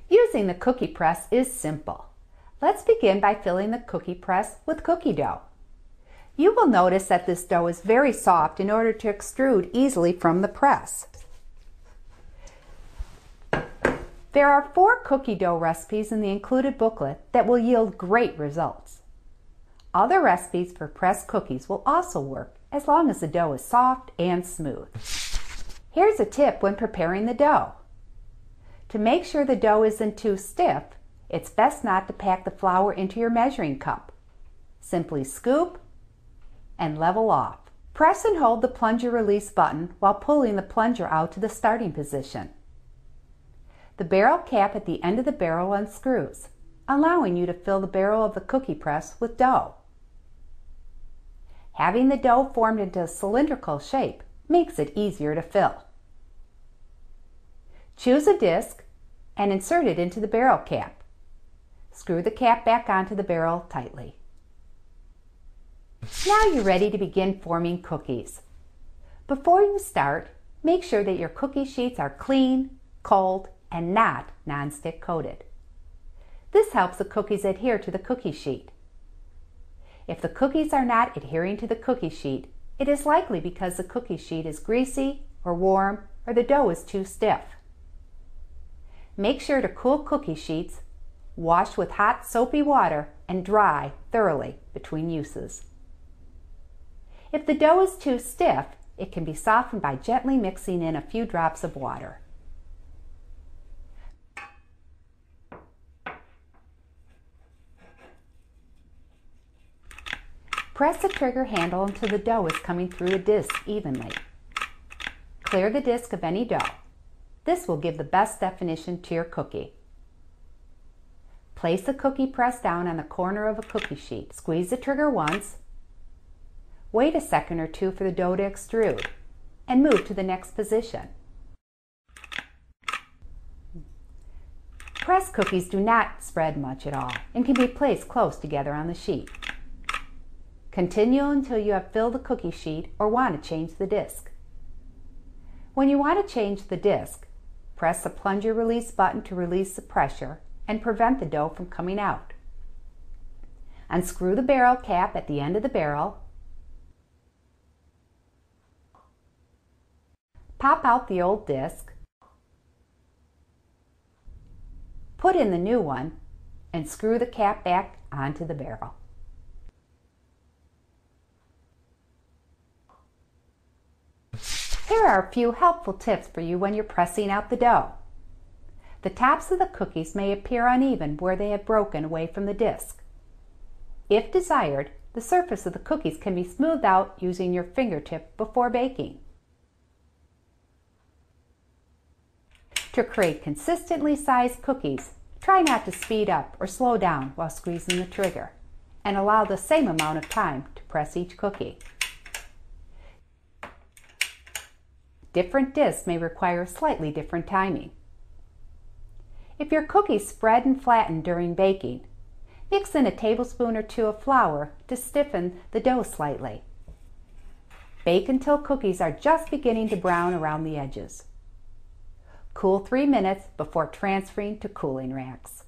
Using the cookie press is simple. Let's begin by filling the cookie press with cookie dough. You will notice that this dough is very soft in order to extrude easily from the press. There are 4 cookie dough recipes in the included booklet that will yield great results. Other recipes for pressed cookies will also work as long as the dough is soft and smooth. Here's a tip when preparing the dough. To make sure the dough isn't too stiff, it's best not to pack the flour into your measuring cup. Simply scoop and level off. Press and hold the plunger release button while pulling the plunger out to the starting position. The barrel cap at the end of the barrel unscrews, allowing you to fill the barrel of the cookie press with dough. Having the dough formed into a cylindrical shape makes it easier to fill. Choose a disc and insert it into the barrel cap. Screw the cap back onto the barrel tightly. Now you're ready to begin forming cookies. Before you start, make sure that your cookie sheets are clean, cold, and not non-stick coated. This helps the cookies adhere to the cookie sheet. If the cookies are not adhering to the cookie sheet, it is likely because the cookie sheet is greasy or warm or the dough is too stiff. Make sure to cool cookie sheets, wash with hot soapy water, and dry thoroughly between uses. If the dough is too stiff, it can be softened by gently mixing in a few drops of water. Press the trigger handle until the dough is coming through the disc evenly. Clear the disc of any dough. This will give the best definition to your cookie. Place the cookie press down on the corner of a cookie sheet. Squeeze the trigger once. Wait a second or two for the dough to extrude and move to the next position. Pressed cookies do not spread much at all and can be placed close together on the sheet. Continue until you have filled the cookie sheet or want to change the disc. When you want to change the disc, press the plunger release button to release the pressure and prevent the dough from coming out. Unscrew the barrel cap at the end of the barrel. Pop out the old disc. Put in the new one and screw the cap back onto the barrel. Here are a few helpful tips for you when you're pressing out the dough. The tops of the cookies may appear uneven where they have broken away from the disc. If desired, the surface of the cookies can be smoothed out using your fingertip before baking. To create consistently sized cookies, try not to speed up or slow down while squeezing the trigger, and allow the same amount of time to press each cookie. Different discs may require slightly different timing. If your cookies spread and flatten during baking, mix in a tablespoon or 2 of flour to stiffen the dough slightly. Bake until cookies are just beginning to brown around the edges. Cool 3 minutes before transferring to cooling racks.